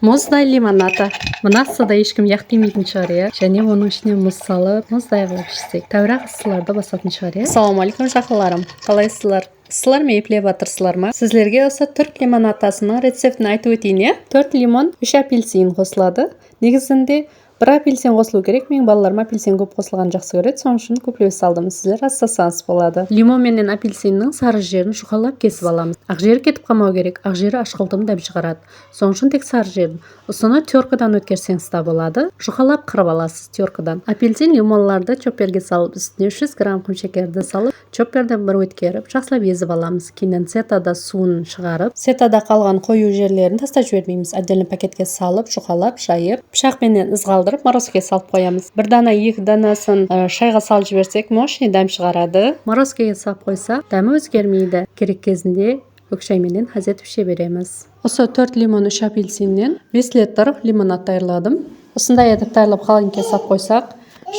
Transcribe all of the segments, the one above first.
Muzday limonata. Mынасы да ешкім яқ демейтін шығар, иә. Және оның ішіне мұз салып, мұздай қылып ішсек, тәурақ ысыларды басатын шығар, иә. Ассалаумалейкум жақынларым. Қалайсыздар? Сылар мейіплеп жатырсыздар ма? Сіздерге осы түрк лимонатасының рецептін айтып өтейін, иә. 4 лимон, 3 апельсин қосылады. Негізінде бір апельсин қосылу керек. Мен балаларыма апельсин көп қосылған жақсы көреді. Соның үшін көптеп салдым. Сіздер астасаңыз болады. Лимон менен апельсиннің сары жерін жұқалап кесіп аламыз. Ақ жері кетіп қалмау керек. Ақ жері ашқылтым дәм шығарады. Соның үшін тек сары жерін. Осыны теркадан өткерсеңіз де болады. Жұқалап қырып аласыз теркадан. Апельсин лимонларды чопперге салып, үстіне 300 грамм құм шекерді салып, чопперден бір өткеріп, жақсылап езіп аламыз. Кейіннен сетада суын шығарып, сетада қалған қою жерлерін тастап жібермейміз. Отдельно пакетке салып, жұқалап, жайып, пышақпенен ызғалдырып, морозкеге салып қоямыз. Бір дана, екі данасын шайға салып жіберсек, мощный дәм шығарады. Морозкеге салып қойса, дәмі өзгермейді. Керек кезінде көк шайменен хаз етіп іше береміз. Осы 4 лимон, 3 апельсиннен 5 литр лимонад дайырладым. Осындай етіп дайырлап қалыңке салып қойсақ,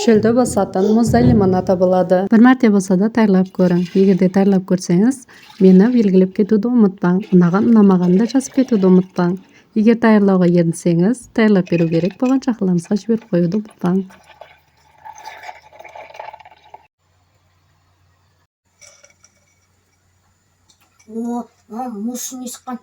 шөлді басатын мұздай лимоната болады. Бір мәрте болса да дайырлап көрің. Егер де дайырлап көрсеңіз, мені белгілеп кетуді ұмытпаң. Ұнаған, ұнамағанды жазып кетуді ұмытпаң. Егер дайырлауға ерінсеңіз, дайырлап беру керек болған жақындарыңызға жіберіп қоюды ұмытпаң. О, мұз шыны шыққан.